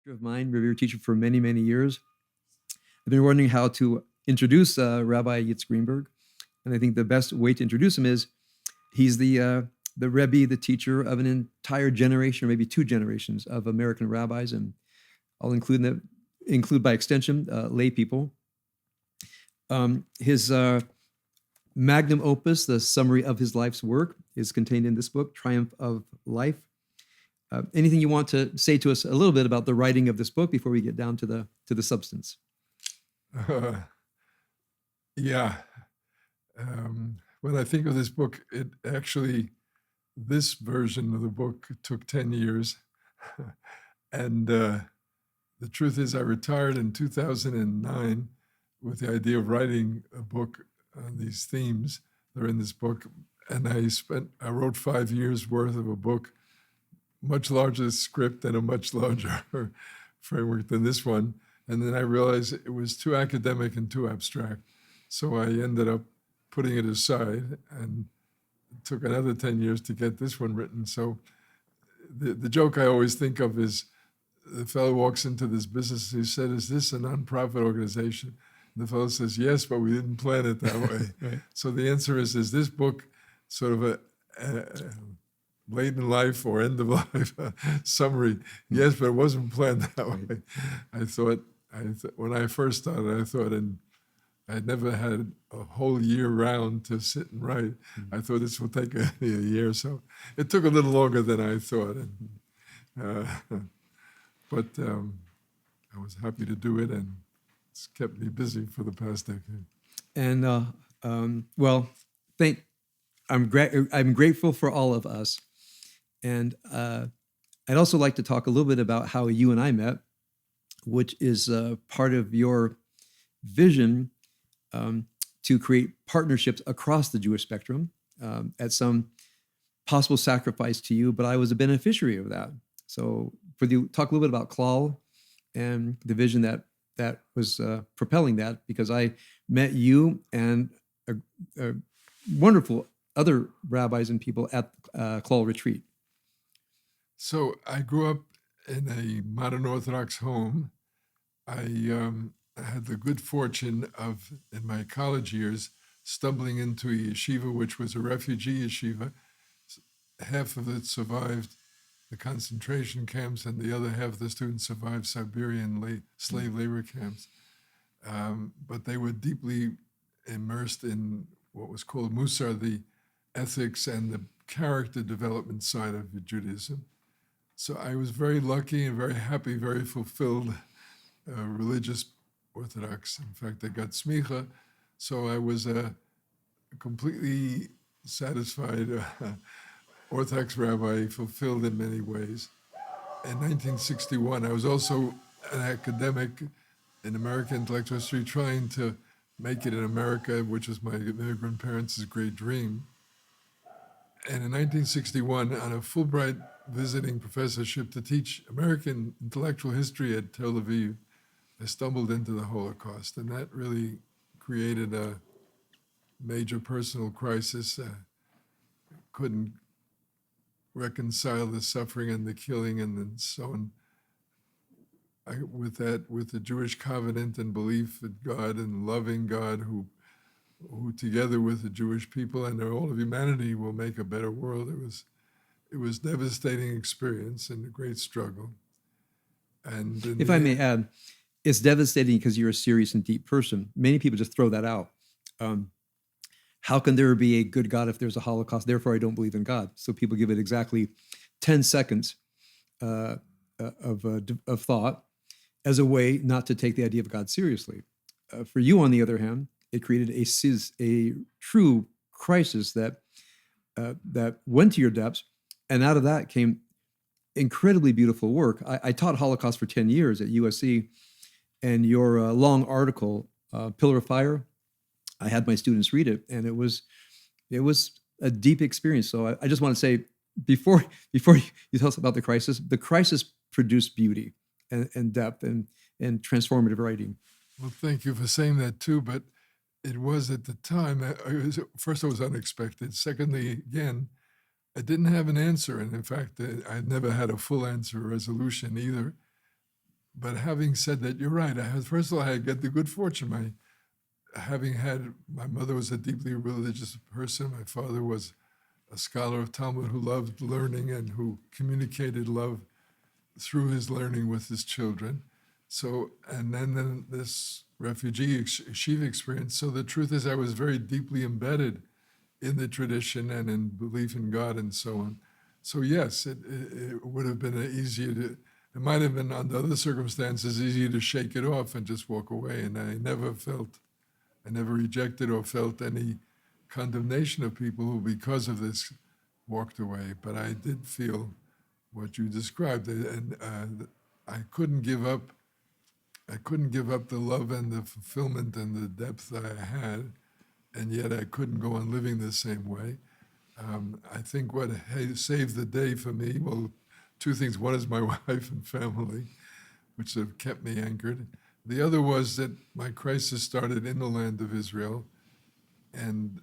Of mine, revered teacher for many, many years. I've been wondering how to introduce Rabbi Yitz Greenberg, and I think the best way to introduce him is he's the Rabbi, the teacher of an entire generation, or maybe two generations of American rabbis, and I'll include by extension lay people. His magnum opus, the summary of his life's work, is contained in this book, Triumph of Life. Anything you want to say to us a little bit about the writing of this book before we get down to the substance? Yeah. When I think of this book, this version of the book took 10 years. And the truth is I retired in 2009 with the idea of writing a book on these themes that are in this book. And I wrote 5 years worth of a book, much larger script and a much larger framework than this one. And then I realized it was too academic and too abstract. So I ended up putting it aside, and it took another 10 years to get this one written. So the joke I always think of is the fellow walks into this business, he said, "Is this a nonprofit organization?" And the fellow says, "Yes, but we didn't plan it that way." Right. So the answer is this book sort of a late in life or end of life summary? Yes, but it wasn't planned that way. I thought when I first started, I thought, and I'd never had a whole year round to sit and write. I thought this will take a year, so it took a little longer than I thought. But I was happy to do it, and it's kept me busy for the past decade. And I'm grateful for all of us. And I'd also like to talk a little bit about how you and I met, which is part of your vision to create partnerships across the Jewish spectrum at some possible sacrifice to you, but I was a beneficiary of that. So talk a little bit about Klal and the vision that was propelling that, because I met you and a wonderful other rabbis and people at Klal Retreat. So I grew up in a modern Orthodox home. I had the good fortune of, in my college years, stumbling into a yeshiva, which was a refugee yeshiva. Half of it survived the concentration camps, and the other half of the students survived Siberian slave labor camps. But they were deeply immersed in what was called Musar, the ethics and the character development side of Judaism. So I was very lucky and very happy, very fulfilled, religious Orthodox. In fact, I got smicha, so I was a completely satisfied Orthodox rabbi, fulfilled in many ways. In 1961, I was also an academic in American intellectual history, trying to make it in America, which was my immigrant parents' great dream. And in 1961, on a Fulbright visiting professorship to teach American intellectual history at Tel Aviv, I stumbled into the Holocaust, and that really created a major personal crisis. Couldn't reconcile the suffering and the killing and then so on. With the Jewish covenant and belief in God and loving God, who together with the Jewish people and all of humanity will make a better world. It was devastating experience and a great struggle. And if I may add, it's devastating because you're a serious and deep person. Many people just throw that out. How can there be a good God if there's a Holocaust? Therefore, I don't believe in God. So people give it exactly 10 seconds of thought as a way not to take the idea of God seriously. For you, on the other hand, it created a true crisis that went to your depths, and out of that came incredibly beautiful work. I taught Holocaust for 10 years at USC, and your long article, Pillar of Fire, I had my students read it, and it was a deep experience. So I just want to say, before you tell us about the crisis produced beauty and depth and transformative writing. Well, thank you for saying that too, but it was at the time, first it was unexpected. Secondly, again, I didn't have an answer. And in fact, I never had a full answer or resolution either. But having said that, you're right. First of all, I get the good fortune. My mother was a deeply religious person. My father was a scholar of Talmud who loved learning and who communicated love through his learning with his children. So, and then this refugee yeshiva experience. So the truth is I was very deeply embedded in the tradition and in belief in God and so on. So yes, it would have been it might have been under other circumstances easier to shake it off and just walk away. And I never rejected or felt any condemnation of people who, because of this, walked away. But I did feel what you described, and I couldn't give up. I couldn't give up the love and the fulfillment and the depth that I had, and yet I couldn't go on living the same way. I think what saved the day for me, well, two things. One is my wife and family, which have kept me anchored. The other was that my crisis started in the land of Israel, and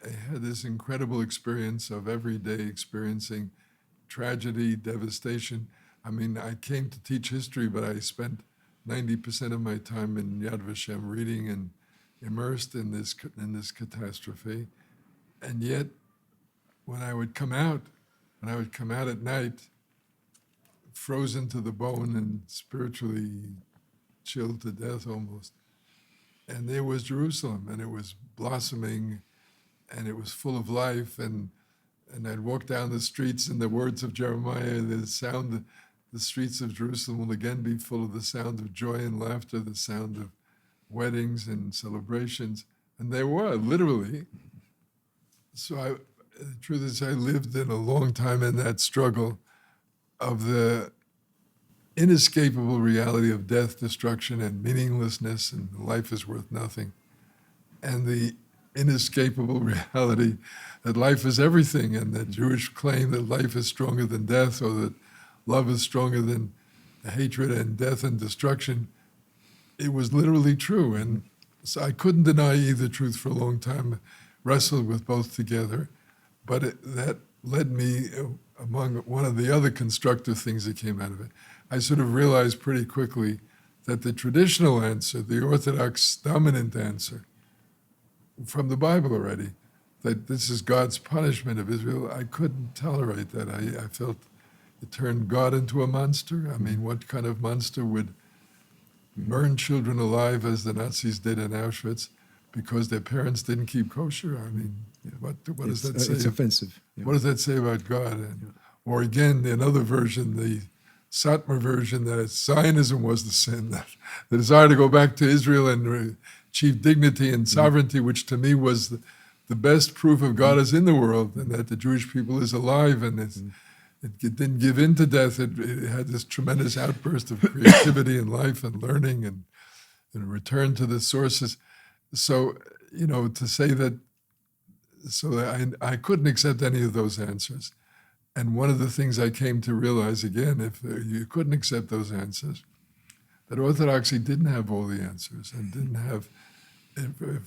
I had this incredible experience of every day experiencing tragedy, devastation. I mean, I came to teach history, but I spent 90% of my time in Yad Vashem reading and immersed in this catastrophe. And yet, when I would come out at night, frozen to the bone and spiritually chilled to death almost. And there was Jerusalem, and it was blossoming, and it was full of life, and I'd walk down the streets, and the words of Jeremiah, the streets of Jerusalem will again be full of the sound of joy and laughter, the sound of weddings and celebrations. And they were, literally. So the truth is, I lived in a long time in that struggle of the inescapable reality of death, destruction, and meaninglessness, and life is worth nothing. And the inescapable reality that life is everything, and the Jewish claim that life is stronger than death, or that love is stronger than hatred and death and destruction. It was literally true. And so I couldn't deny either truth for a long time, wrestled with both together. But that led me, among one of the other constructive things that came out of it, I sort of realized pretty quickly that the traditional answer, the Orthodox dominant answer from the Bible already, that this is God's punishment of Israel, I couldn't tolerate that. I felt it turned God into a monster. I mean, what kind of monster would burn children alive as the Nazis did in Auschwitz because their parents didn't keep kosher? I mean, what does that say? It's offensive. Yeah. What does that say about God? Or again, another version, the Satmar version, that Zionism was the sin, that the desire to go back to Israel and achieve dignity and sovereignty, which to me was the best proof of God is in the world, and that the Jewish people is alive, and it didn't give in to death. It had this tremendous outburst of creativity and life and learning and return to the sources. So, to say that, I couldn't accept any of those answers. And one of the things I came to realize, again, if you couldn't accept those answers, that Orthodoxy didn't have all the answers and didn't have,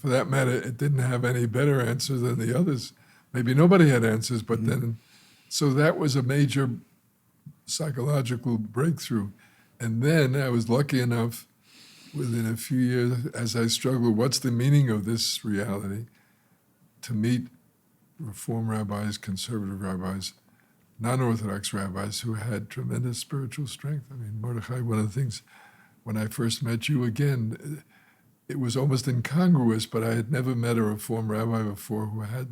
for that matter, it didn't have any better answers than the others. Maybe nobody had answers, but then, so that was a major psychological breakthrough. And then I was lucky enough, within a few years, as I struggled, what's the meaning of this reality, to meet Reform rabbis, conservative rabbis, non-Orthodox rabbis who had tremendous spiritual strength. I mean, Mordechai, one of the things, when I first met you again, it was almost incongruous, but I had never met a Reform rabbi before who had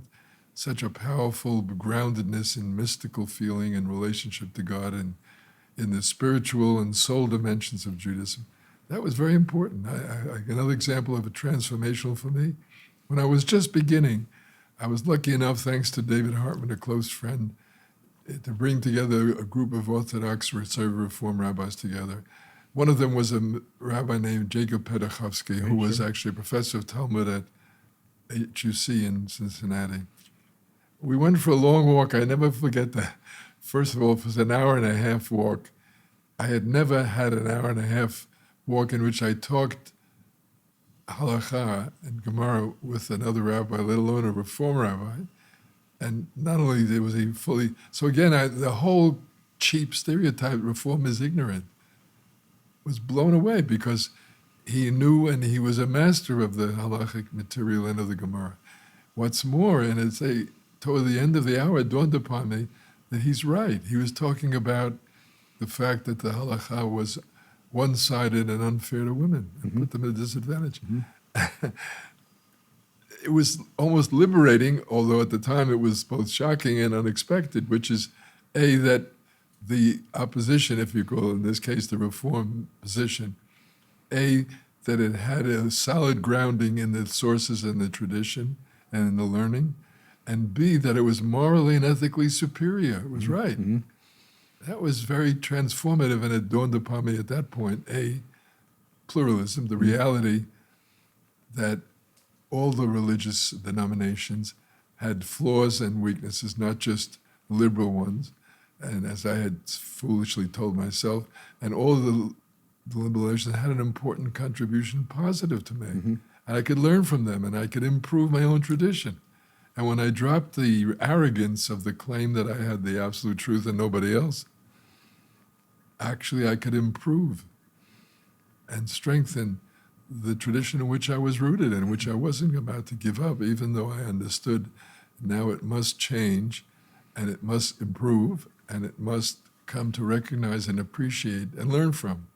such a powerful groundedness in mystical feeling and relationship to God and in the spiritual and soul dimensions of Judaism. That was very important. Another example of a transformational for me, when I was just beginning, I was lucky enough, thanks to David Hartman, a close friend, to bring together a group of Orthodox Reform rabbis together. One of them was a rabbi named Jacob Pedachovsky, who was actually a professor of Talmud at HUC in Cincinnati. We went for a long walk. I never forget that. First of all, it was an hour and a half walk. I had never had an hour and a half walk in which I talked halakha and Gemara with another rabbi, let alone a Reform rabbi. And not only was he fully, so again, the whole cheap stereotype, Reform is ignorant. was blown away because he knew and he was a master of the halachic material and of the Gemara. What's more, and toward the end of the hour, it dawned upon me that he's right. He was talking about the fact that the halakha was one-sided and unfair to women and put them at a disadvantage. It was almost liberating, although at the time it was both shocking and unexpected, which is, that the opposition, if you call it, in this case, the reform position, that it had a solid grounding in the sources and the tradition and in the learning, and B, that it was morally and ethically superior. It was right. That was very transformative, and it dawned upon me at that point, pluralism, the reality that all the religious denominations had flaws and weaknesses, not just liberal ones, and as I had foolishly told myself, and all the denominations had an important contribution positive to me. And I could learn from them, and I could improve my own tradition. And when I dropped the arrogance of the claim that I had the absolute truth and nobody else, actually I could improve and strengthen the tradition in which I was rooted and which I wasn't about to give up, even though I understood now it must change and it must improve and it must come to recognize and appreciate and learn from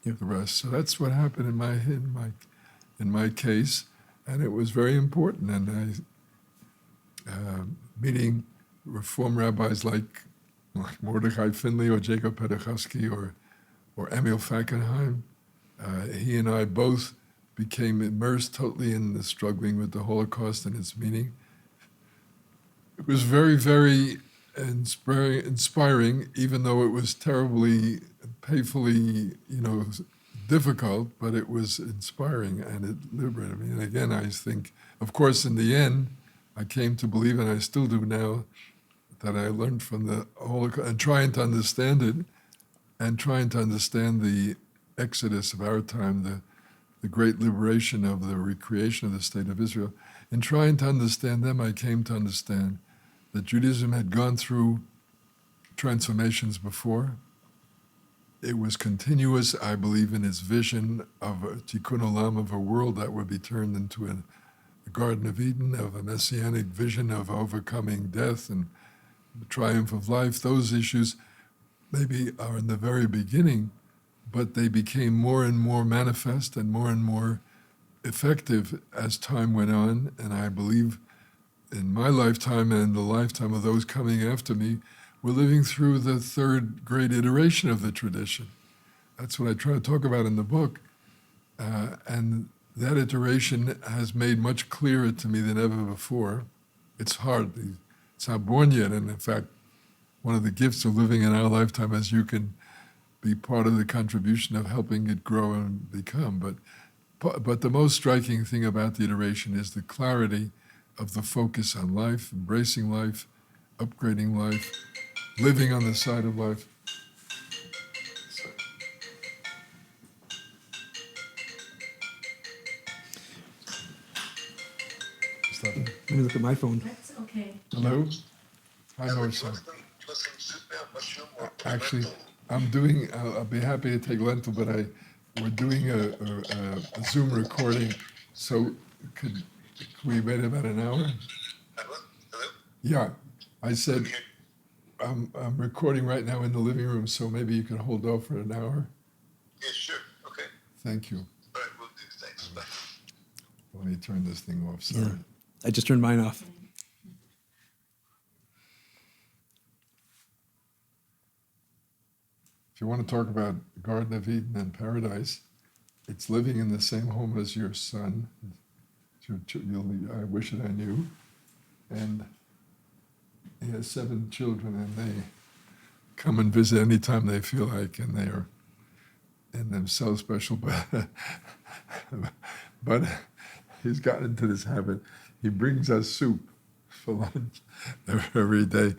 the rest. So that's what happened in my case, and it was very important. And meeting Reform rabbis like Mordechai Finley or Jacob Pedachowski or Emil Fackenheim, he and I both became immersed totally in the struggling with the Holocaust and its meaning. It was very, very inspiring, even though it was terribly, painfully, difficult, but it was inspiring and it liberated me. And again, I think, of course, in the end, I came to believe, and I still do now, that I learned from the Holocaust and trying to understand it and trying to understand the exodus of our time, the great liberation of the recreation of the state of Israel. In trying to understand them, I came to understand that Judaism had gone through transformations before. It was continuous, I believe, in its vision of a tikkun olam, of a world that would be turned into a Garden of Eden, of a messianic vision of overcoming death and the triumph of life. Those issues maybe are in the very beginning, but they became more and more manifest and more effective as time went on. And I believe in my lifetime and the lifetime of those coming after me, we're living through the third great iteration of the tradition. That's what I try to talk about in the book. And that iteration has made much clearer to me than ever before. It's hard. It's not born yet. And in fact, one of the gifts of living in our lifetime is you can be part of the contribution of helping it grow and become. But the most striking thing about the iteration is the clarity of the focus on life, embracing life, upgrading life, living on the side of life. Let me look at my phone. That's okay. Hello? Hi, Norsa. Actually, I'm doing, I'll be happy to take Lentil, but we're doing a Zoom recording, so could we wait about an hour? Hello? Yeah, I said, I'm recording right now in the living room, so maybe you can hold off for an hour. Yeah, sure. Okay. Thank you. All right, we'll do. Thanks. Bye. Let me turn this thing off, sorry. Yeah. I just turned mine off. If you want to talk about Garden of Eden and paradise, it's living in the same home as your son. I wish that I knew. And he has 7 children, and they come and visit anytime they feel like, and they are in themselves special. But he's gotten into this habit. He brings us soup for lunch every day.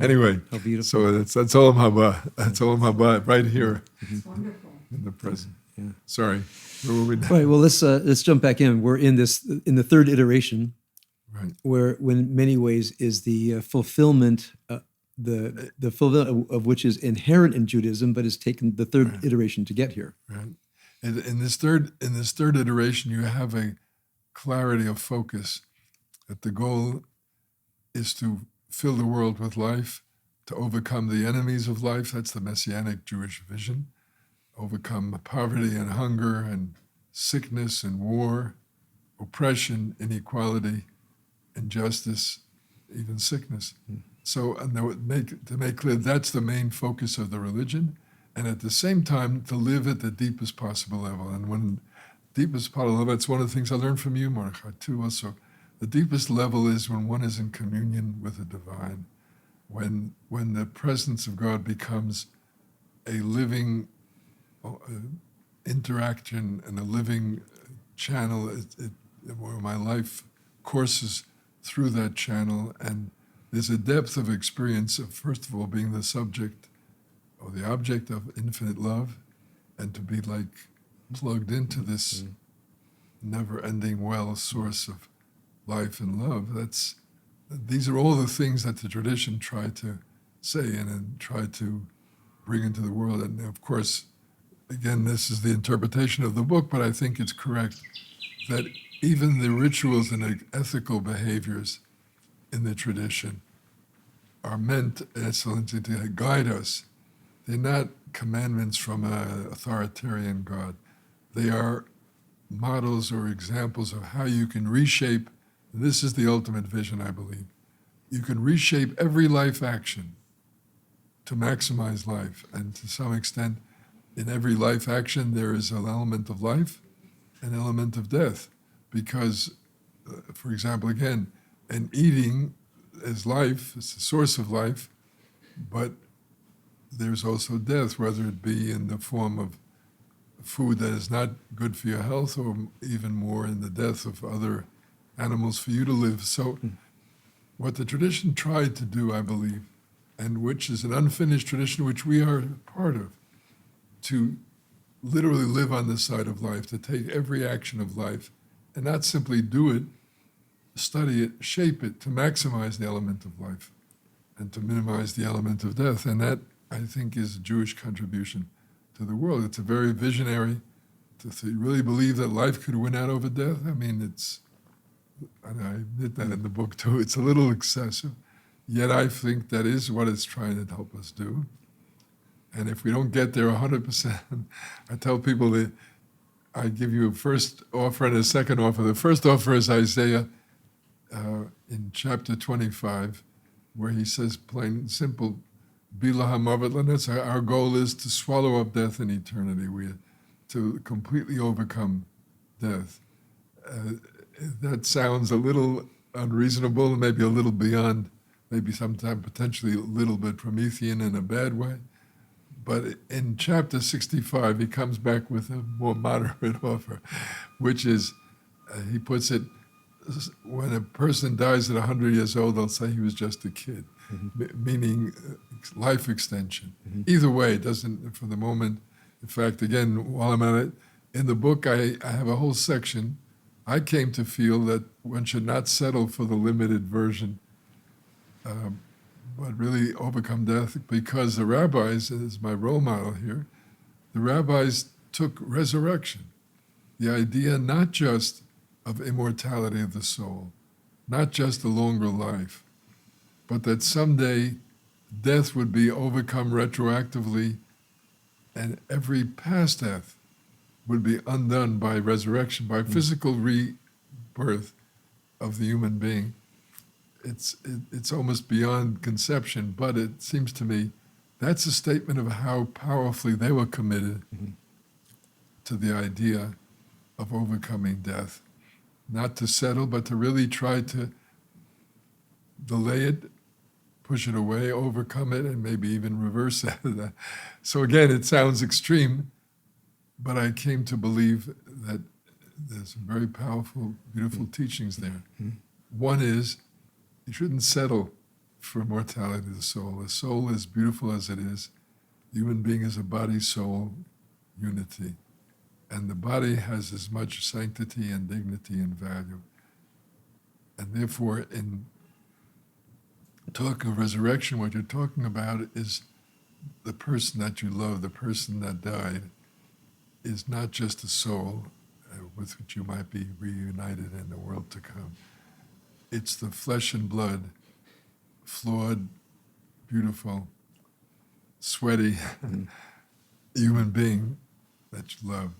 Anyway, how beautiful. so that's Olam Haba. That's Olam Haba right here It's wonderful. in the present. Yeah. Sorry, where were we now? Right. Well, let's jump back in. We're in the third iteration, Right. where, in many ways, is the fulfillment the fulfillment of which is inherent in Judaism, but has taken the third Right. iteration to get here. Right. And in this third iteration, you have a clarity of focus that the goal is to fill the world with life, to overcome the enemies of life. That's the Messianic Jewish vision. Overcome poverty and hunger and sickness and war, oppression, inequality, injustice, even sickness. So to make clear, that's the main focus of the religion, and at the same time, to live at the deepest possible level. And when deepest possible level, that's one of the things I learned from you, Mordechai, too, also. The deepest level is when one is in communion with the divine, when the presence of God becomes a living interaction and a living channel, where my life courses through that channel, and there's a depth of experience of, first of all, being the subject or the object of infinite love, and to be like plugged into this never-ending well source of life and love. These are all the things that the tradition tried to say and tried to bring into the world. And of course, again, this is the interpretation of the book, but I think it's correct that even the rituals and ethical behaviors in the tradition are meant, Excellency, to guide us. They're not commandments from an authoritarian God. They are models or examples of how you can reshape. This is the ultimate vision, I believe. You can reshape every life action to maximize life. And to some extent, in every life action, there is an element of life, an element of death. Because, for example, again, an eating is life, it's the source of life, but there's also death, whether it be in the form of food that is not good for your health, or even more in the death of other animals for you to live. So what the tradition tried to do, I believe, and which is an unfinished tradition which we are part of, to literally live on this side of life, to take every action of life and not simply do it, study it, shape it, to maximize the element of life and to minimize the element of death. And that, I think, is a Jewish contribution to the world. It's a very visionary to really believe that life could win out over death. I mean, and I admit that in the book too, it's a little excessive. Yet I think that is what it's trying to help us do. And if we don't get there 100%, I tell people that I give you a first offer and a second offer. The first offer is Isaiah in chapter 25, where he says, plain and simple, Bila hamavet lanetzach. Our goal is to swallow up death in eternity. To completely overcome death. That sounds a little unreasonable, maybe a little beyond, maybe sometimes potentially a little bit Promethean in a bad way. But in chapter 65, he comes back with a more moderate offer, which is, he puts it, when a person dies at 100 years old, they'll say he was just a kid, meaning life extension. Either way, it doesn't, for the moment. In fact, again, while I'm at it, in the book, I have a whole section. I came to feel that one should not settle for the limited version, but really overcome death, because the rabbis, and this is my role model here, the rabbis took resurrection, the idea not just of immortality of the soul, not just a longer life, but that someday death would be overcome retroactively, and every past death would be undone by resurrection, by physical rebirth of the human being. It's almost beyond conception, but it seems to me that's a statement of how powerfully they were committed to the idea of overcoming death. Not to settle, but to really try to delay it, push it away, overcome it, and maybe even reverse that. So again, it sounds extreme, but I came to believe that there's some very powerful, beautiful teachings there. One is, you shouldn't settle for immortality of the soul. The soul is beautiful as it is. The human being is a body-soul unity. And the body has as much sanctity and dignity and value. And therefore, in talking of resurrection, what you're talking about is the person that you love, the person that died, is not just a soul with which you might be reunited in the world to come. It's the flesh and blood, flawed, beautiful, sweaty human being that you love.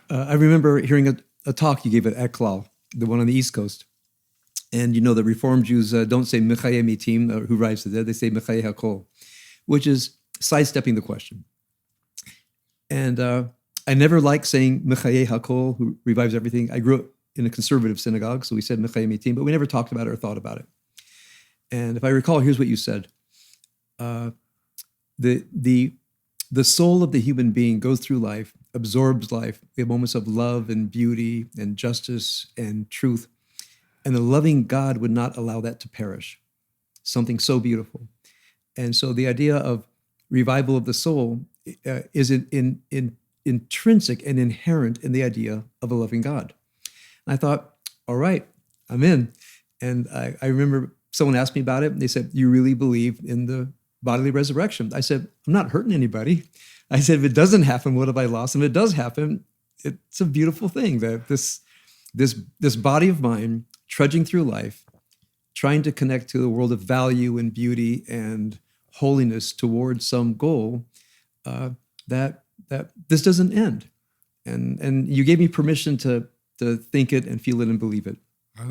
I remember hearing a talk you gave at Eklal, the one on the East Coast. And you know that Reform Jews don't say Mechaye Mitim, who rise to the dead, they say Mechaye Hakol, which is sidestepping the question. And I never liked saying Mechaye Hakol, who revives everything. I grew up in a conservative synagogue, so we said Mechaye Mitim, but we never talked about it or thought about it. And if I recall, here's what you said. The soul of the human being goes through life, absorbs life. We have moments of love and beauty and justice and truth. And the loving God would not allow that to perish. Something so beautiful. And so the idea of revival of the soul is intrinsic and inherent in the idea of a loving God. And I thought, all right, I'm in. And I remember someone asked me about it, and they said, you really believe in the bodily resurrection? I said, I'm not hurting anybody. I said, if it doesn't happen, what have I lost? And if it does happen, it's a beautiful thing that this body of mine trudging through life, trying to connect to the world of value and beauty and holiness towards some goal, that this doesn't end. And you gave me permission to think it and feel it and believe it.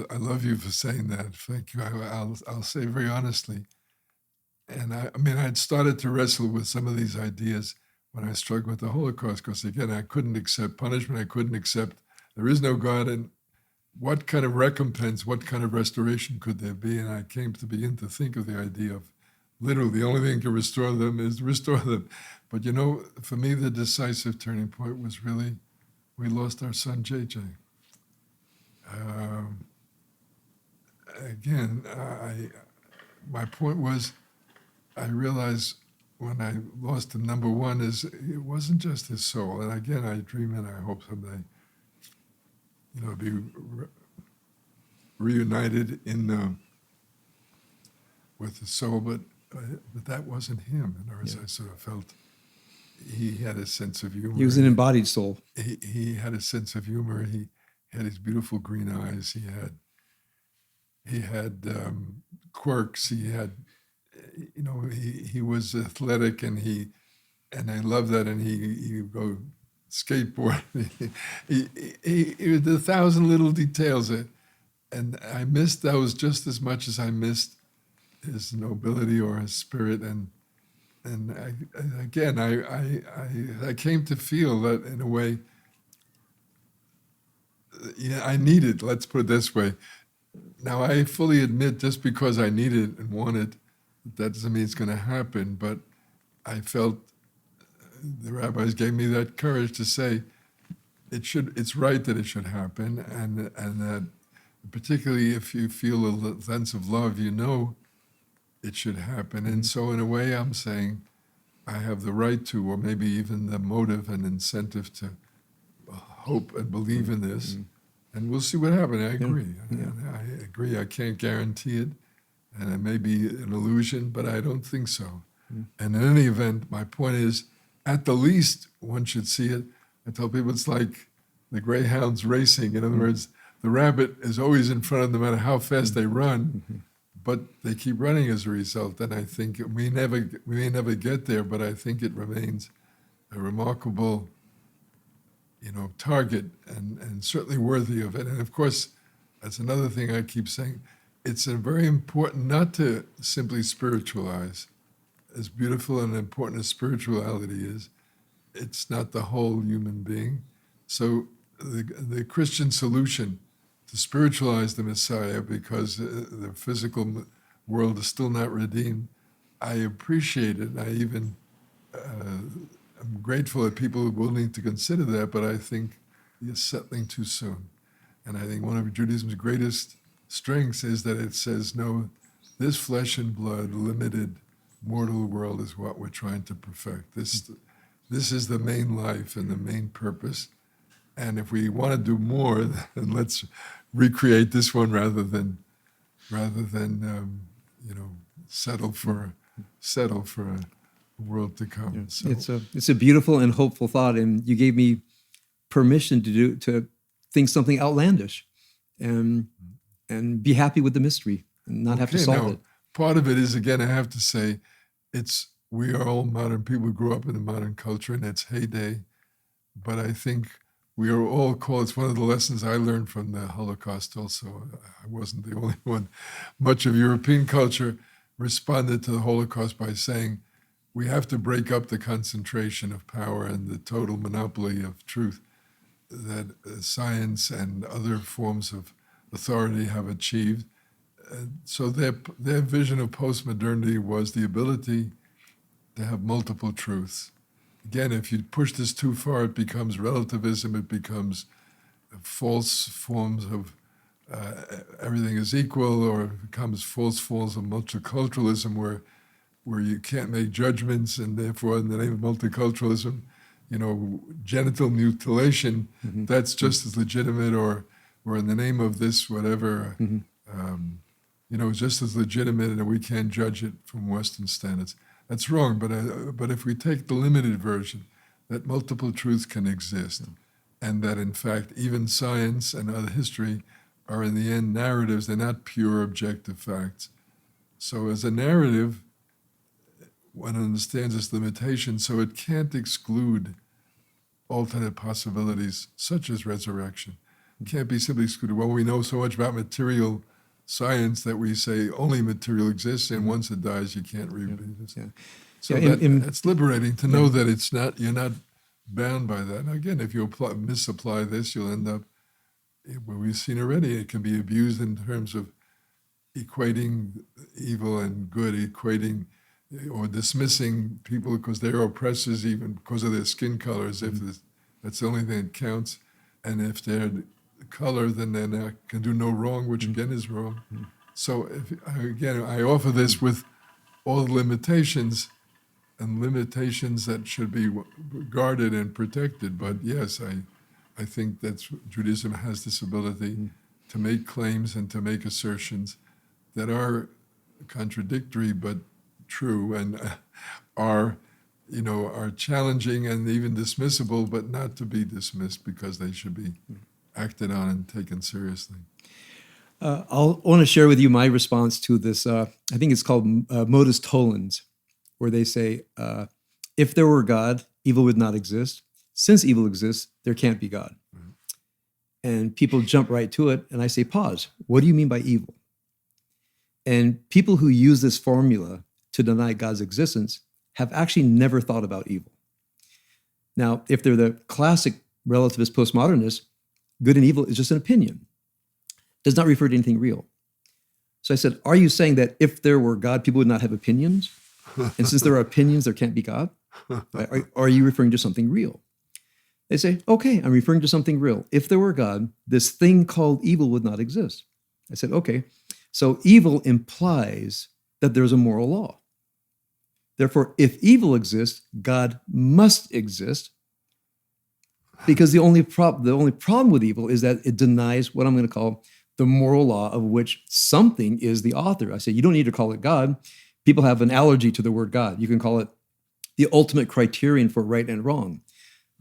I love you for saying that. Thank you. I'll say very honestly. And I mean, I'd started to wrestle with some of these ideas when I struggled with the Holocaust, because again, I couldn't accept punishment. I couldn't accept there is no God, and what kind of recompense, what kind of restoration could there be? And I came to begin to think of the idea of literally the only thing to restore them is to restore them. But you know, for me, the decisive turning point was really, we lost our son, JJ. My point was, I realized when I lost him, number one, is it wasn't just his soul. And again, I dream and I hope someday, be reunited with the soul. But that wasn't him. In other words, I sort of felt he had a sense of humor. He was an embodied soul. He had a sense of humor. He had his beautiful green eyes. He had quirks. He had, he was athletic, and I love that. And he would go skateboard. He did 1,000 little details, and I missed those just as much as I missed his nobility or his spirit. And I came to feel that in a way. I need it. Let's put it this way. Now, I fully admit, just because I need it and want it, that doesn't mean it's going to happen. But I felt the rabbis gave me that courage to say it's right that it should happen, and that particularly if you feel a sense of love, it should happen. And so in a way, I'm saying I have the right to, or maybe even the motive and incentive to hope and believe in this. And we'll see what happens. I agree. I agree. I can't guarantee it. And it may be an illusion, but I don't think so. And in any event, my point is, at the least, one should see it. I tell people it's like the greyhounds racing. In other words, the rabbit is always in front of them no matter how fast they run, but they keep running as a result. And I think we may never get there, but I think it remains a remarkable target and certainly worthy of it. And of course, that's another thing I keep saying. It's very important not to simply spiritualize. As beautiful and important as spirituality is, it's not the whole human being. So the Christian solution to spiritualize the Messiah, because the physical world is still not redeemed, I appreciate it. I even I'm grateful that people are willing to consider that, but I think you're settling too soon. And I think one of Judaism's greatest strengths is that it says, no, this flesh and blood, limited, mortal world is what we're trying to perfect. This is the main life and the main purpose. And if we want to do more, then let's recreate this one rather than rather than settle for a world to come. Yeah. So It's a beautiful and hopeful thought, and you gave me permission to think something outlandish, and be happy with the mystery and not have to solve it. Part of it is, again, I have to say, we are all modern people who grew up in the modern culture in its heyday, but I think we are all called. It's one of the lessons I learned from the Holocaust also. I wasn't the only one. Much of European culture responded to the Holocaust by saying, we have to break up the concentration of power and the total monopoly of truth that science and other forms of authority have achieved. So their vision of postmodernity was the ability to have multiple truths. Again, if you push this too far, it becomes relativism, it becomes false forms of everything is equal, or it becomes false forms of multiculturalism where you can't make judgments, and therefore in the name of multiculturalism, genital mutilation, that's just as legitimate, or in the name of this, whatever, just as legitimate, and we can't judge it from Western standards. That's wrong, but if we take the limited version, that multiple truths can exist, and that in fact even science and other history are in the end narratives, they're not pure objective facts. So as a narrative, one understands its limitations, so it can't exclude alternate possibilities such as resurrection. It can't be simply excluded. Well, we know so much about material science that we say only material exists, and once it dies, you can't repeat it. Yeah. So it's liberating to know that you're not bound by that. Now, again, if you misapply this, you'll end up where we've seen already. It can be abused in terms of equating evil and good, equating or dismissing people because they're oppressors, even because of their skin color, as if that's the only thing that counts. And if they're color, then they can do no wrong, which again is wrong. So I offer this with all the limitations, and limitations that should be guarded and protected. But yes, I think that Judaism has this ability to make claims and to make assertions that are contradictory but true, and are challenging and even dismissible, but not to be dismissed because they should be acted on and taken seriously. I want to share with you my response to this. I think it's called modus tollens, where they say, if there were God, evil would not exist. Since evil exists, there can't be God. And people jump right to it, and I say, pause. What do you mean by evil? And people who use this formula to deny God's existence have actually never thought about evil. Now, if they're the classic relativist postmodernists, good and evil is just an opinion. Does not refer to anything real. So I said, are you saying that if there were God, people would not have opinions? And since there are opinions, there can't be God? Are you referring to something real? They say, okay, I'm referring to something real. If there were God, this thing called evil would not exist. I said, okay, so evil implies that there's a moral law. Therefore, if evil exists, God must exist, because the only problem with evil is that it denies what I'm going to call the moral law of which something is the author. I say, you don't need to call it God. People have an allergy to the word God. You can call it the ultimate criterion for right and wrong.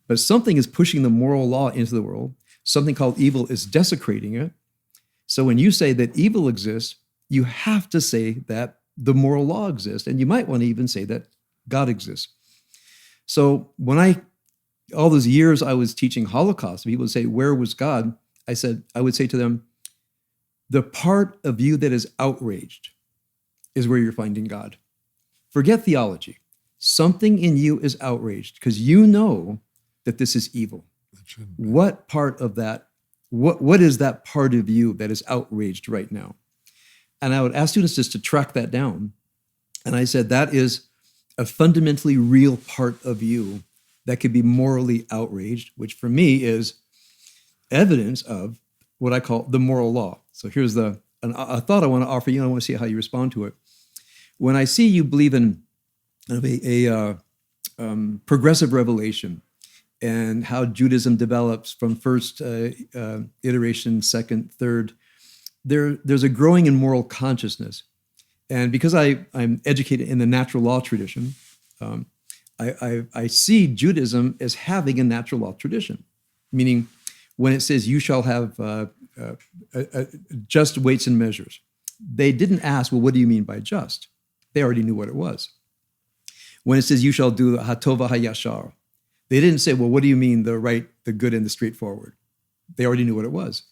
But something is pushing the moral law into the world. Something called evil is desecrating it. So when you say that evil exists, you have to say that the moral law exists. And you might want to even say that God exists. So when all those years I was teaching Holocaust, people would say, where was God? I would say to them, the part of you that is outraged is where you're finding God. Forget theology. Something in you is outraged because you know that this is evil. What part of that, what is that part of you that is outraged right now? And I would ask students just to track that down. And I said, that is a fundamentally real part of you that could be morally outraged, which for me is evidence of what I call the moral law. So here's a thought I want to offer you, and I want to see how you respond to it. When I see you believe in a progressive revelation and how Judaism develops from first iteration, second, third, there's a growing in moral consciousness. And because I'm educated in the natural law tradition, I see Judaism as having a natural law tradition, meaning when it says you shall have just weights and measures, they didn't ask, well, what do you mean by just? They already knew what it was. When it says you shall do hatova hayashar, they didn't say, well, what do you mean the right, the good, and the straightforward? They already knew what it was.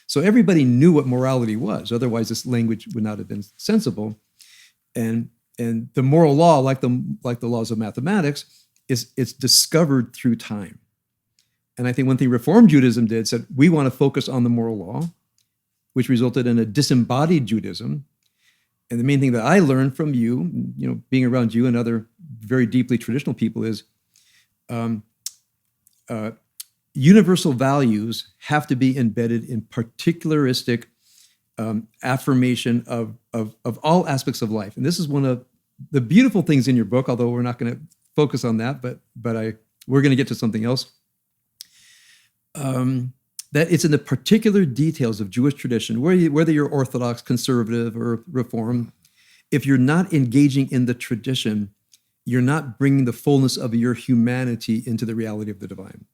So everybody knew what morality was. Otherwise, this language would not have been sensible. And the moral law, like the laws of mathematics, it's discovered through time. And I think one thing Reform Judaism did said, we want to focus on the moral law, which resulted in a disembodied Judaism. And the main thing that I learned from you, being around you and other very deeply traditional people, is universal values have to be embedded in particularistic affirmation of all aspects of life. And this is one of the beautiful things in your book, although we're not going to focus on that, but we're going to get to something else. That it's in the particular details of Jewish tradition, whether you're Orthodox, conservative, or Reform, if you're not engaging in the tradition, you're not bringing the fullness of your humanity into the reality of the divine.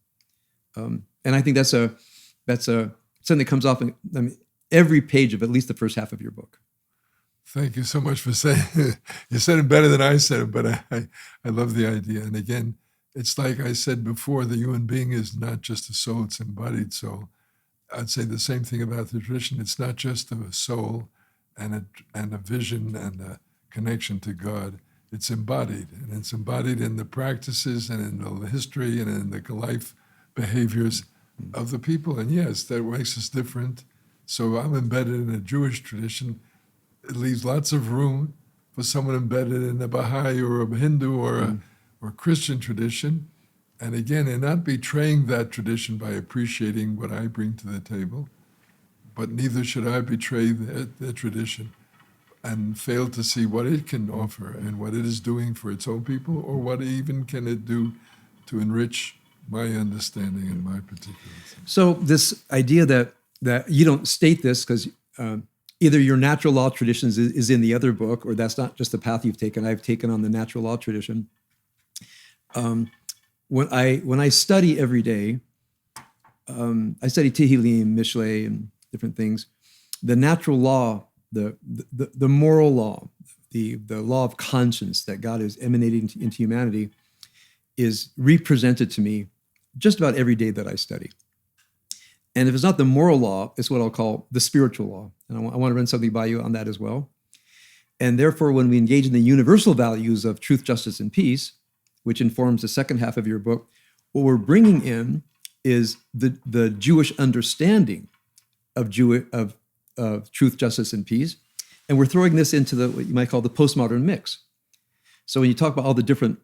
And I think that's something that comes off in every page of at least the first half of your book. Thank you so much for saying it. You said it better than I said it, but I love the idea. And again, it's like I said before, the human being is not just a soul, it's embodied soul. I'd say the same thing about the tradition. It's not just a soul and a vision and a connection to God. It's embodied, and it's embodied in the practices and in the history and in the life behaviors of the people. And yes, that makes us different. So I'm embedded in a Jewish tradition. It leaves lots of room for someone embedded in a Baha'i or a Hindu or a Christian tradition. And again, and not betraying that tradition by appreciating what I bring to the table, but neither should I betray the tradition and fail to see what it can offer and what it is doing for its own people, or what even can it do to enrich my understanding and my particulars. So this idea that you don't state this because either your natural law traditions is in the other book, or that's not just the path you've taken. I've taken on the natural law tradition. When I study every day, I study Tehillim, Mishlei, and different things. The natural law, the moral law, the law of conscience that God is emanating into humanity, is represented to me just about every day that I study. And if it's not the moral law, it's what I'll call the spiritual law. And I want to run something by you on that as well. And therefore, when we engage in the universal values of truth, justice, and peace, which informs the second half of your book, what we're bringing in is the Jewish understanding of truth, justice, and peace. And we're throwing this into what you might call the postmodern mix. So when you talk about all the different,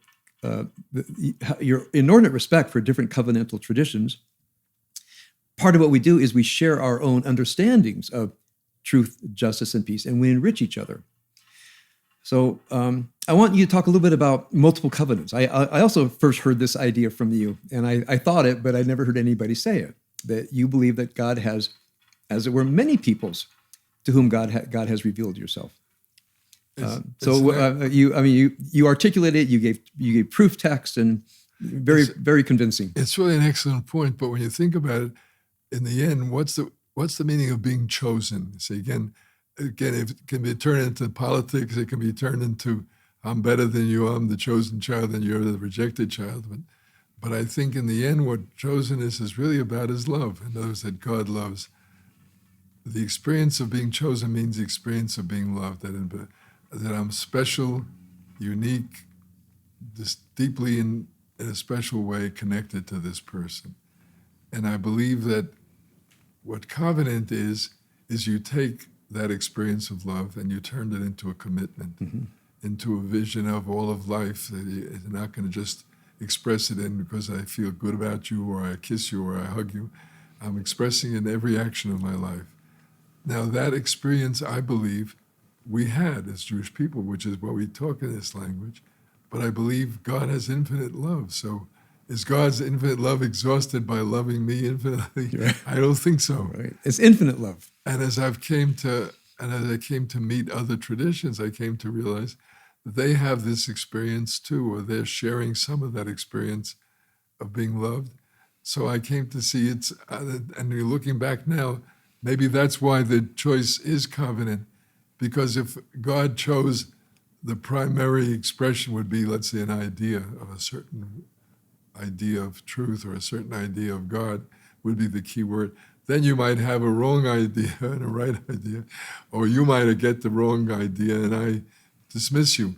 your inordinate respect for different covenantal traditions, part of what we do is we share our own understandings of truth, justice, and peace, and we enrich each other. So I want you to talk a little bit about multiple covenants. I also first heard this idea from you, and I thought it, but I never heard anybody say it, that you believe that God has, as it were, many peoples to whom God has revealed yourself. You articulated it, you gave proof text, and very convincing. It's really an excellent point, but when you think about it, in the end, what's the meaning of being chosen? See, again, it can be turned into politics. It can be turned into, I'm better than you, I'm the chosen child, and you're the rejected child. But I think in the end, what chosen is really about is love, and those that God loves. The experience of being chosen means the experience of being loved, that I'm special, unique, just deeply in a special way connected to this person. And I believe that what covenant is you take that experience of love and you turn it into a commitment, into a vision of all of life. That you're not going to just express it in because I feel good about you, or I kiss you, or I hug you. I'm expressing it in every action of my life. Now that experience, I believe, we had as Jewish people, which is what we talk in this language, but I believe God has infinite love. So Is God's infinite love exhausted by loving me infinitely? Right. I don't think so. Right. It's infinite love. And as I came to meet other traditions, I came to realize that they have this experience too, or they're sharing some of that experience of being loved. So I came to see it's, and you're looking back now, maybe that's why the choice is covenant, because if God chose, the primary expression would be, let's say, an idea of a certain idea of truth or a certain idea of God would be the key word. Then you might have a wrong idea and a right idea, or you might get the wrong idea and I dismiss you.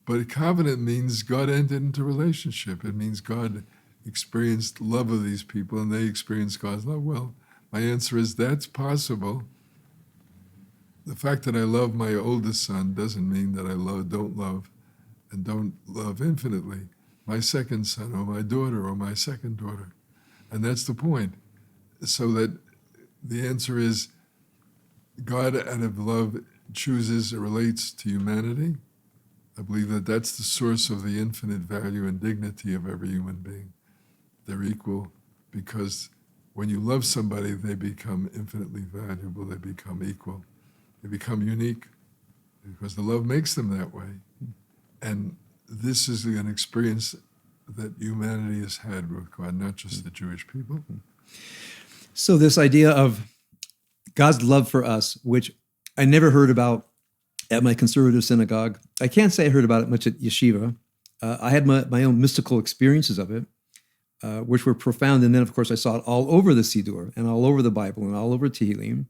But a covenant means God entered into relationship. It means God experienced love of these people and they experienced God's love. Well, my answer is that's possible. The fact that I love my oldest son doesn't mean that I don't love infinitely my second son or my daughter or my second daughter. And that's the point. So that the answer is God out of love chooses or relates to humanity. I believe that that's the source of the infinite value and dignity of every human being. They're equal because when you love somebody, they become infinitely valuable, they become equal, they become unique because the love makes them that way. And this is an experience that humanity has had with God, not just the Jewish people. So this idea of God's love for us, which I never heard about at my conservative synagogue. I can't say I heard about it much at yeshiva. I had my own mystical experiences of it, which were profound. And then, of course, I saw it all over the Siddur and all over the Bible and all over Tehillim.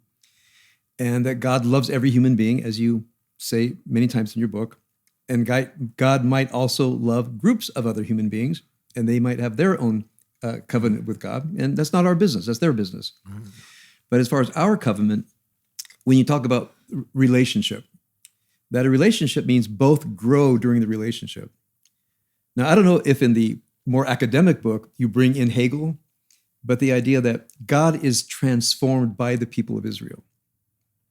And that God loves every human being, as you say many times in your book. And God might also love groups of other human beings, and they might have their own covenant with God. And that's not our business. That's their business. Mm-hmm. But as far as our covenant, when you talk about relationship, that a relationship means both grow during the relationship. Now, I don't know if in the more academic book you bring in Hegel, but the idea that God is transformed by the people of Israel,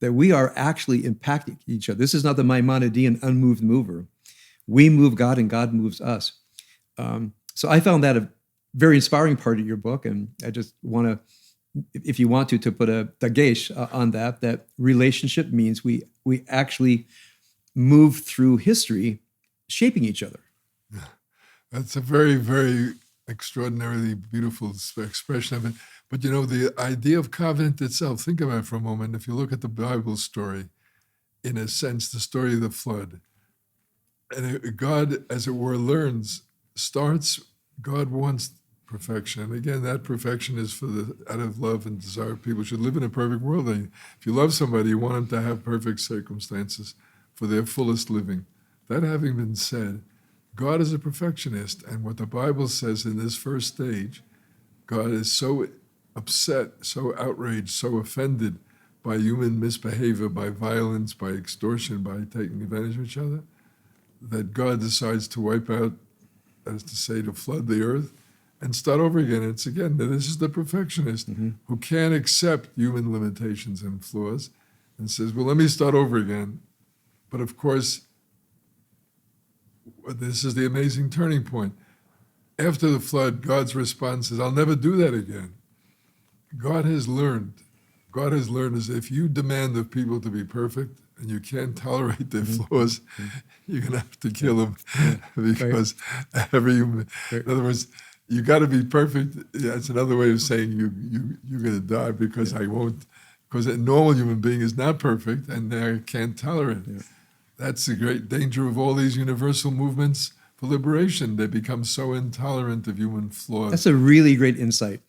that we are actually impacting each other. This is not the Maimonidean unmoved mover. We move God and God moves us. So I found that a very inspiring part of your book, and I just want to, if you want to put a dagesh on that relationship means we actually move through history shaping each other. Yeah. That's a very, very extraordinarily beautiful expression of it. But you know, the idea of covenant itself, think about it for a moment. If you look at the Bible story, in a sense, the story of the flood, and God, as it were, God wants perfection. And again, that perfection is out of love and desire. People should live in a perfect world. If you love somebody, you want them to have perfect circumstances for their fullest living. That having been said, God is a perfectionist. And what the Bible says in this first stage, God is so upset, so outraged, so offended by human misbehavior, by violence, by extortion, by taking advantage of each other, that God decides to wipe out, as to say, to flood the earth and start over again. This is the perfectionist who can't accept human limitations and flaws and says, well, let me start over again. But of course, this is the amazing turning point. After the flood, God's response is, I'll never do that again. God has learned is if you demand of people to be perfect and you can't tolerate their flaws, you're going to have to kill them because every human, in other words, you got to be perfect. That's another way of saying you're going to die because I won't, because a normal human being is not perfect and they can't tolerate it. Yeah. That's the great danger of all these universal movements for liberation. They become so intolerant of human flaws. That's a really great insight.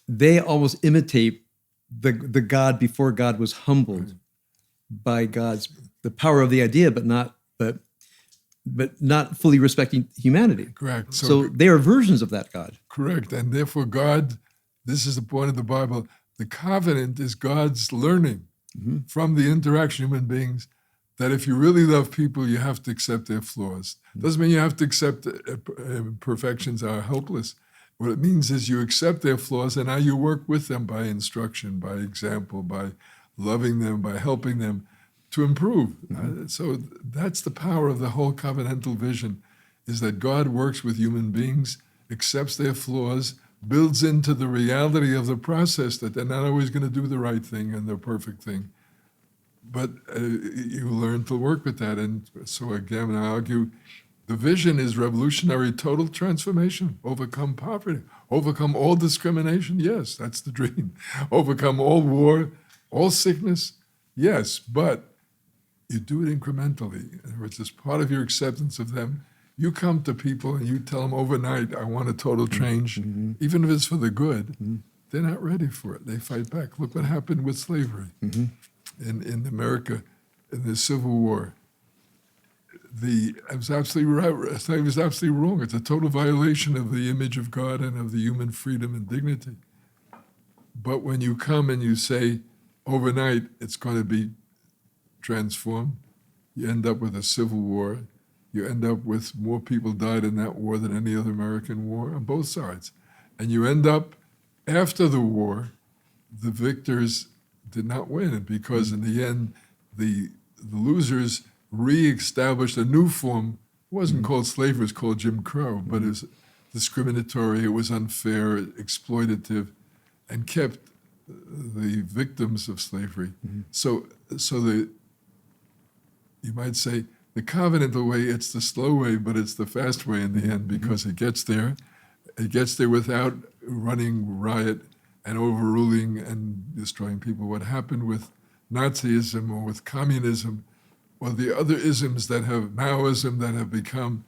They almost imitate the God before God was humbled by the power of the idea, but not fully respecting humanity. Correct. So they are versions of that God. Correct. And therefore God, this is the point of the Bible, the covenant is God's learning from the interaction of human beings that if you really love people, you have to accept their flaws. Doesn't mean you have to accept perfections are helpless. What it means is you accept their flaws and now you work with them by instruction, by example, by loving them, by helping them to improve. So that's the power of the whole covenantal vision, is that God works with human beings accepts their flaws, builds into the reality of the process that they're not always going to do the right thing and the perfect thing. But you learn to work with that. And so again, I argue the vision is revolutionary total transformation. Overcome poverty, overcome all discrimination. Yes, that's the dream. Overcome all war, all sickness. Yes, but you do it incrementally. In other words, as part of your acceptance of them, you come to people and you tell them overnight, I want a total change, even if it's for the good. They're not ready for it. They fight back. Look what happened with slavery in America in the Civil War. I was absolutely right. Slavery was absolutely wrong. It's a total violation of the image of God and of the human freedom and dignity. But when you come and you say, overnight, it's going to be transformed, you end up with a civil war. You end up with more people died in that war than any other American war on both sides. And you end up, after the war, the victors did not win because in the end, the losers re-established a new form. It wasn't called slavery, it was called Jim Crow, but it was discriminatory, it was unfair, exploitative, and kept the victims of slavery. So you might say, the covenantal way, it's the slow way, but it's the fast way in the end because it gets there. It gets there without running riot and overruling and destroying people. What happened with Nazism or with communism or the other isms that have, Maoism, that have become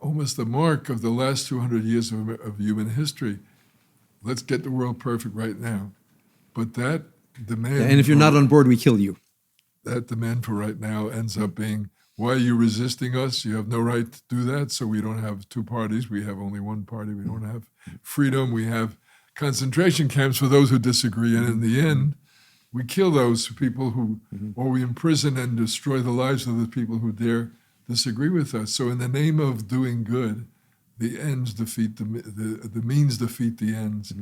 almost the mark of the last 200 years of human history. Let's get the world perfect right now. But that demand... And if you're not on board, we kill you. That demand for right now ends up being, why are you resisting us? You have no right to do that, so we don't have two parties. We have only one party. We don't have freedom. We have concentration camps for those who disagree. And in the end, we kill those people who, or we imprison and destroy the lives of the people who dare disagree with us. So in the name of doing good, the ends defeat the means defeat the ends.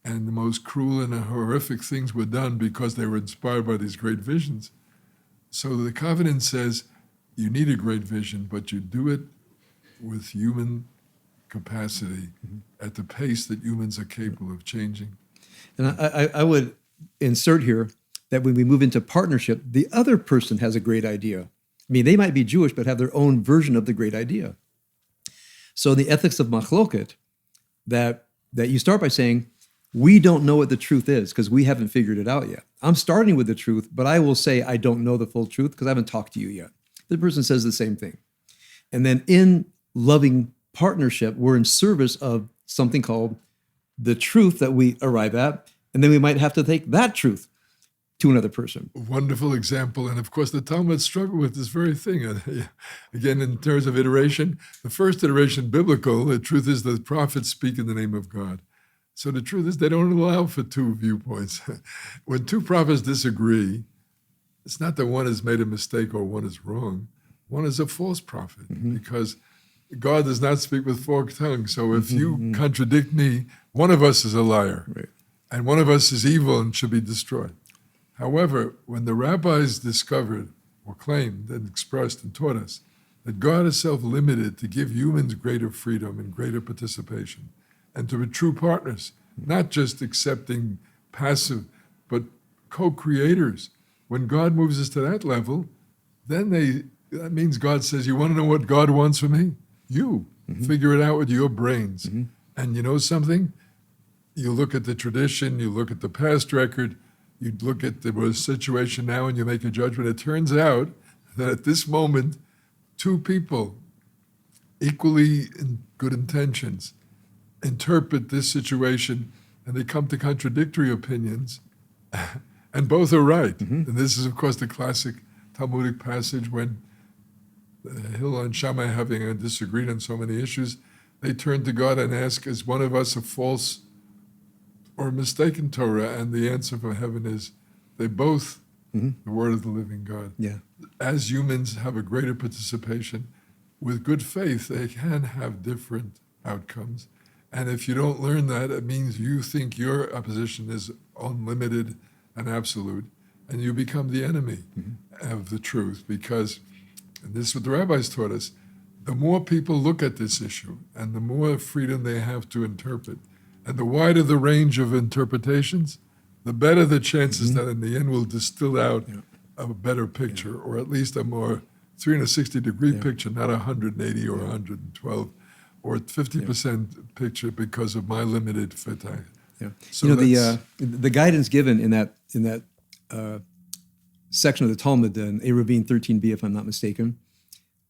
And the most cruel and horrific things were done because they were inspired by these great visions. So the covenant says you need a great vision, but you do it with human capacity at the pace that humans are capable of changing. And I would insert here that when we move into partnership, the other person has a great idea. I mean, they might be Jewish, but have their own version of the great idea. So the ethics of machloket, that you start by saying, we don't know what the truth is because we haven't figured it out yet. I'm starting with the truth, but I will say I don't know the full truth because I haven't talked to you yet. The person says the same thing. And then in loving partnership, we're in service of something called the truth that we arrive at. And then we might have to take that truth to another person. Wonderful example. And of course, the Talmud struggled with this very thing. Again, in terms of iteration, the first iteration, biblical, the truth is that the prophets speak in the name of God. So the truth is they don't allow for two viewpoints. When two prophets disagree, it's not that one has made a mistake or one is wrong. One is a false prophet because God does not speak with forked tongue. So if you contradict me, one of us is a liar. Right. And one of us is evil and should be destroyed. However, when the rabbis discovered or claimed and expressed and taught us that God is self-limited to give humans greater freedom and greater participation, and to be true partners, not just accepting passive, but co-creators. When God moves us to that level, then that means God says, you want to know what God wants from me? You. Figure it out with your brains. And you know something? You look at the tradition, you look at the past record, you look at the situation now and you make a judgment. It turns out that at this moment, two people, equally in good intentions, interpret this situation and they come to contradictory opinions and both are right. And this is, of course, the classic Talmudic passage when Hillel and Shammai, having disagreed on so many issues, they turn to God and ask, is one of us a false or mistaken Torah? And the answer from heaven is they both, the word of the living God. Yeah. As humans have a greater participation, with good faith, they can have different outcomes. And if you don't learn that, it means you think your opposition is unlimited and absolute, and you become the enemy of the truth. Because, and this is what the rabbis taught us, the more people look at this issue and the more freedom they have to interpret, and the wider the range of interpretations, the better the chances that in the end we'll distill out a better picture, or at least a more 360-degree picture, not 180 or 112, or 50% picture because of my limited fitah. Yeah. So the guidance given in that section of the Talmud, in Eruvin 13b, if I'm not mistaken,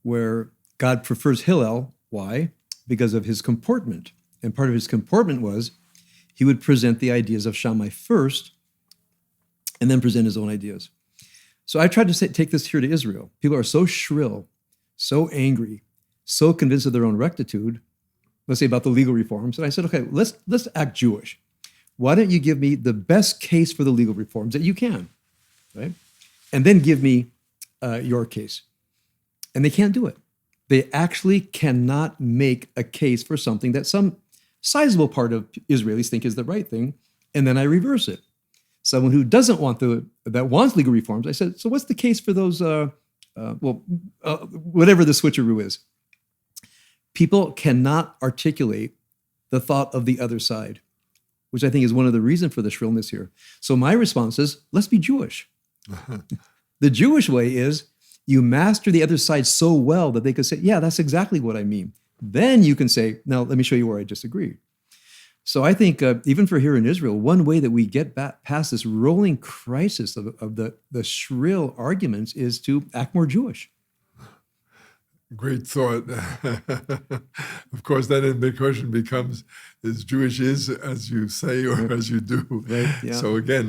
where God prefers Hillel. Why? Because of his comportment. And part of his comportment was he would present the ideas of Shammai first and then present his own ideas. So I tried to take this here to Israel. People are so shrill, so angry, so convinced of their own rectitude, let's say about the legal reforms. And I said, okay, let's act Jewish. Why don't you give me the best case for the legal reforms that you can, right? And then give me your case. And they can't do it. They actually cannot make a case for something that some sizable part of Israelis think is the right thing, and then I reverse it. Someone who doesn't want that wants legal reforms, I said, so what's the case for those, whatever the switcheroo is? People cannot articulate the thought of the other side, which I think is one of the reasons for the shrillness here. So my response is, let's be Jewish. The Jewish way is you master the other side so well that they could say, yeah, that's exactly what I mean. Then you can say, now let me show you where I disagree. So I think even for here in Israel, one way that we get back past this rolling crisis of the shrill arguments is to act more Jewish. Great thought. Of course, then the question becomes, is Jewish is as you say or as you do? Right, yeah. So again,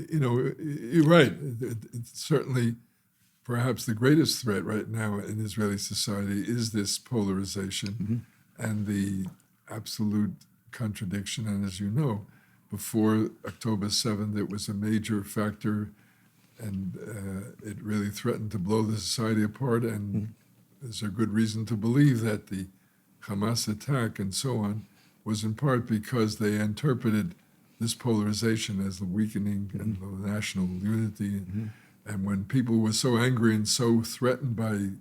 you're right. It's certainly perhaps the greatest threat right now in Israeli society is this polarization and the absolute contradiction. And as you know, before October 7th, it was a major factor, and it really threatened to blow the society apart. And there's a good reason to believe that the Hamas attack and so on was in part because they interpreted this polarization as the weakening and the national unity. And when people were so angry and so threatened by,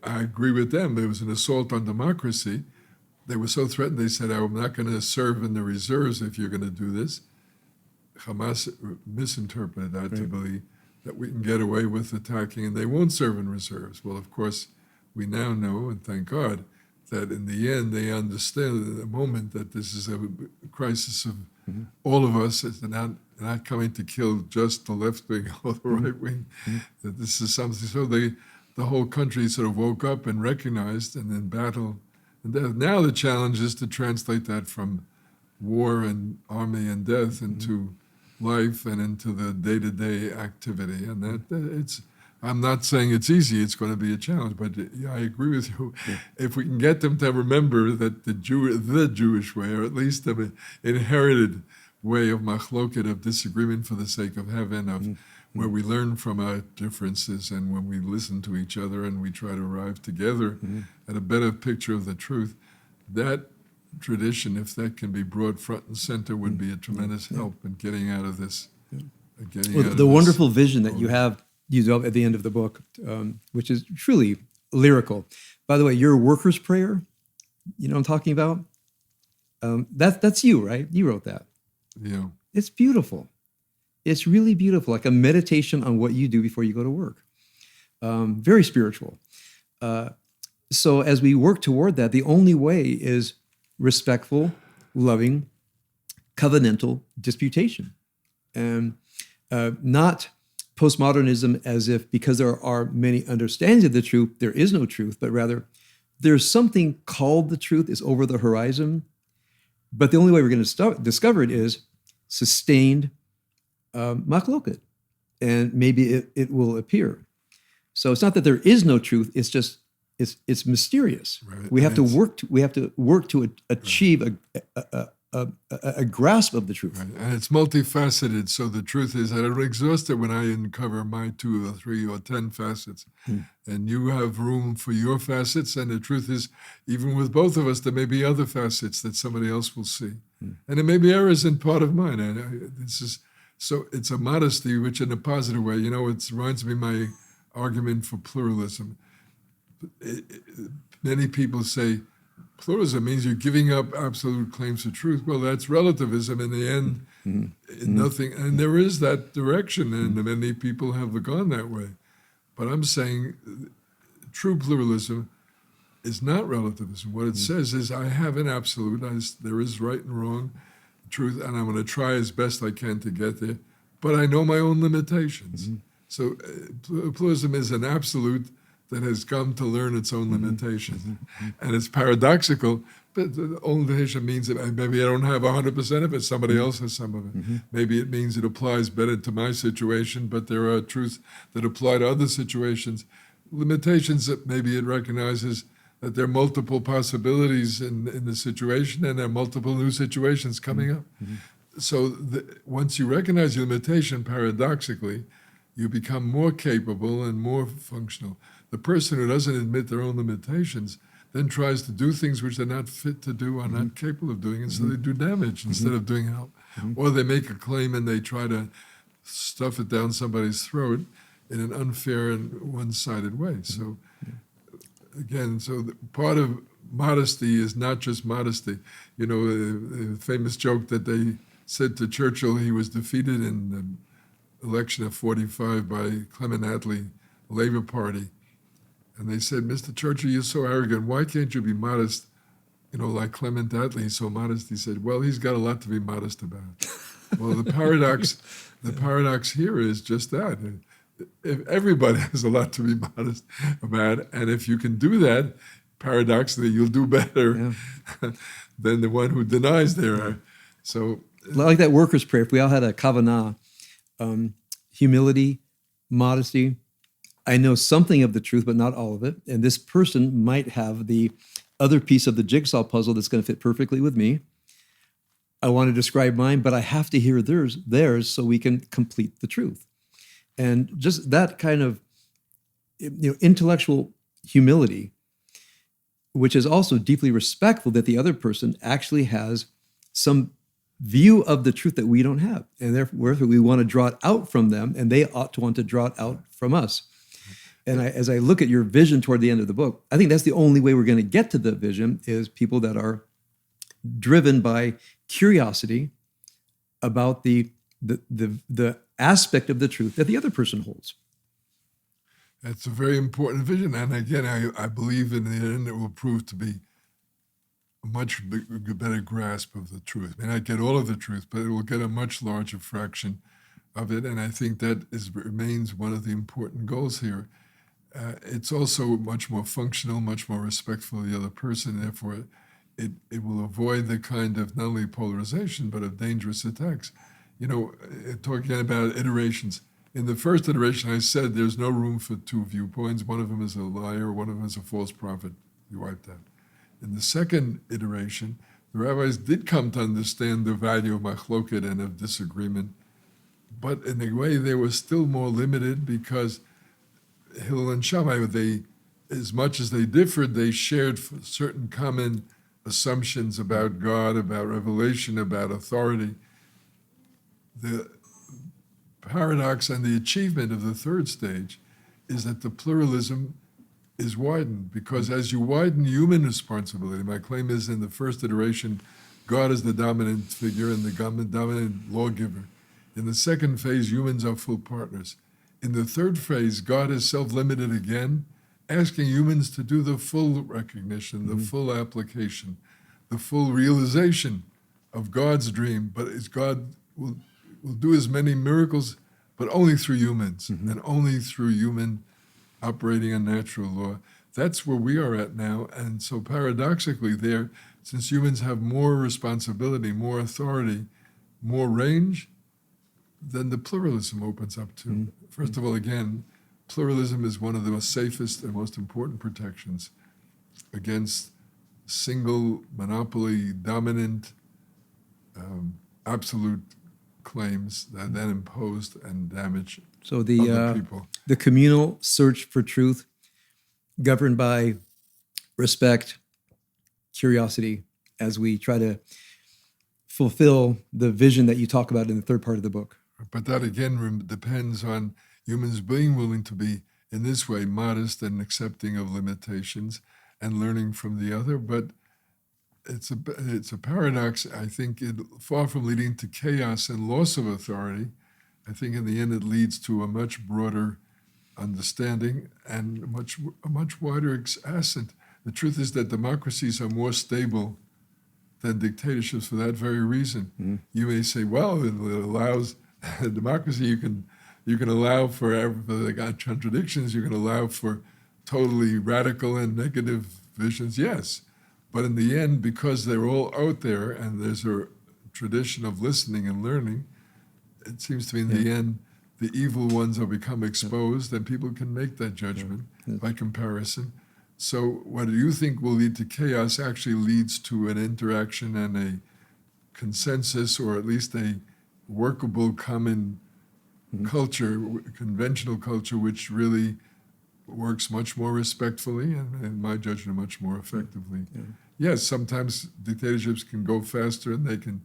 I agree with them, there was an assault on democracy. They were so threatened, they said, I'm not going to serve in the reserves if you're going to do this. Hamas misinterpreted that to believe that we can get away with attacking and they won't serve in reserves. Well, of course, we now know, and thank God, that in the end they understand at the moment that this is a crisis of all of us. It's not coming to kill just the left wing or the right wing, that this is something. So the whole country sort of woke up and recognized and then battle. And now the challenge is to translate that from war and army and death into life and into the day-to-day activity. And that it's, I'm not saying it's easy, it's going to be a challenge, but I agree with you. If we can get them to remember that the Jewish way, or at least the inherited way of machloket, of disagreement for the sake of heaven, of where we learn from our differences and when we listen to each other and we try to arrive together at a better picture of the truth, that tradition, if that can be brought front and center, would be a tremendous help in getting out of this. The wonderful vision that you have at the end of the book, which is truly lyrical. By the way, your worker's prayer, you know what I'm talking about? That's you, right? You wrote that. Yeah. It's beautiful. It's really beautiful, like a meditation on what you do before you go to work. Very spiritual. So as we work toward that, the only way is respectful, loving, covenantal disputation. And not postmodernism as if because there are many understandings of the truth, there is no truth, but rather there's something called the truth, is over the horizon. But the only way we're going to discover it is sustained machloket, and maybe it will appear. So it's not that there is no truth; it's just it's mysterious. Right. We have to work to achieve a grasp of the truth. Right. And it's multifaceted. So the truth is, I don't exhaust it when I uncover my 2 or 3 or 10 facets. And you have room for your facets. And the truth is, even with both of us, there may be other facets that somebody else will see. And there may be errors in part of mine. And so it's a modesty, which in a positive way, it reminds me of my argument for pluralism. many people say pluralism means you're giving up absolute claims to truth. Well, that's relativism. In the end, nothing. And there is that direction, and many people have gone that way. But I'm saying true pluralism is not relativism. What it says is I have an absolute. There is right and wrong, truth, and I'm going to try as best I can to get there. But I know my own limitations. So pluralism is an absolute that has come to learn its own limitations. And it's paradoxical, but the own limitation means that maybe I don't have 100% of it, somebody else has some of it. Maybe it means it applies better to my situation, but there are truths that apply to other situations. Limitations that maybe it recognizes that there are multiple possibilities in the situation, and there are multiple new situations coming up. So once you recognize your limitation, paradoxically, you become more capable and more functional. The person who doesn't admit their own limitations then tries to do things which they're not fit to do or not capable of doing, and so they do damage instead of doing help. Or they make a claim and they try to stuff it down somebody's throat in an unfair and one-sided way. So again, part of modesty is not just modesty. You know, the famous joke that they said to Churchill, he was defeated in the election of 45 by Clement Attlee, Labour Party. And they said, Mr. Churchill, you're so arrogant. Why can't you be modest, you know, like Clement Attlee? He's so modest. He said, well, he's got a lot to be modest about. Well, the paradox here is just that. If everybody has a lot to be modest about, and if you can do that, paradoxically, you'll do better than the one who denies there are. So, like that worker's prayer, if we all had a kavanah, humility, modesty, I know something of the truth, but not all of it. And this person might have the other piece of the jigsaw puzzle that's going to fit perfectly with me. I want to describe mine, but I have to hear theirs so we can complete the truth. And just that kind of, you know, intellectual humility, which is also deeply respectful that the other person actually has some view of the truth that we don't have. And therefore we want to draw it out from them, and they ought to want to draw it out from us. And as I look at your vision toward the end of the book, I think that's the only way we're going to get to the vision is people that are driven by curiosity about the aspect of the truth that the other person holds. That's a very important vision. And again, I believe in the end it will prove to be a much better grasp of the truth. It may not get all of the truth, but it will get a much larger fraction of it. And I think that remains one of the important goals here. It's also much more functional, much more respectful of the other person. Therefore, it will avoid the kind of not only polarization, but of dangerous attacks. You know, talking about iterations. In the first iteration, I said there's no room for two viewpoints. One of them is a liar, one of them is a false prophet. You wiped that. In the second iteration, the rabbis did come to understand the value of machloket and of disagreement, but in a way they were still more limited because Hillel and Shammai, as much as they differed, they shared certain common assumptions about God, about revelation, about authority. The paradox and the achievement of the third stage is that the pluralism is widened, because as you widen human responsibility, my claim is in the first iteration, God is the dominant figure and the dominant lawgiver. In the second phase, humans are full partners. In the third phase, God is self-limited again, asking humans to do the full recognition, the full application, the full realization of God's dream. But God will do as many miracles, but only through humans and only through human operating a natural law. That's where we are at now. And so paradoxically there, since humans have more responsibility, more authority, more range, then the pluralism opens up too. First of all, again, pluralism is one of the most safest and most important protections against single monopoly, dominant, absolute claims that then imposed and damage other people. The communal search for truth, governed by respect, curiosity, as we try to fulfill the vision that you talk about in the third part of the book. But that again depends on humans being willing to be, in this way, modest and accepting of limitations, and learning from the other. But it's a paradox. I think far from leading to chaos and loss of authority, I think in the end it leads to a much broader understanding and a much wider ascent. The truth is that democracies are more stable than dictatorships for that very reason. Mm-hmm. You may say, well, it allows democracy. You can allow for contradictions. You can allow for totally radical and negative visions. Yes, but in the end, because they're all out there and there's a tradition of listening and learning, it seems to me in the end, the evil ones are become exposed, and people can make that judgment by comparison. So what you think will lead to chaos actually leads to an interaction and a consensus, or at least a workable common culture, conventional culture, which really works much more respectfully and, in my judgment, much more effectively. Yes, sometimes dictatorships can go faster and they can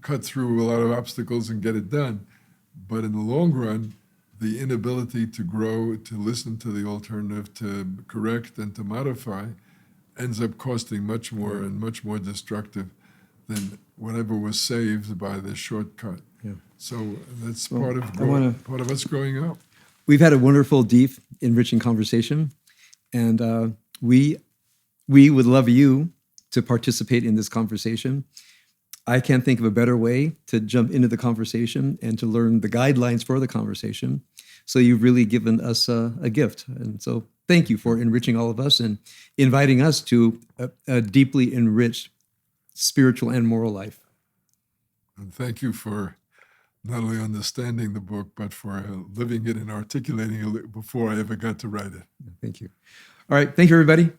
cut through a lot of obstacles and get it done. But in the long run, the inability to grow, to listen to the alternative, to correct and to modify, ends up costing much more and much more destructive than whatever was saved by the shortcut. Yeah. So that's part of us growing up. We've had a wonderful, deep, enriching conversation, and we would love you to participate in this conversation. I can't think of a better way to jump into the conversation and to learn the guidelines for the conversation. So you've really given us a gift. And so thank you for enriching all of us and inviting us to a deeply enriched spiritual and moral life. And thank you for not only understanding the book, but for living it and articulating it before I ever got to write it. Thank you. All right. Thank you, everybody.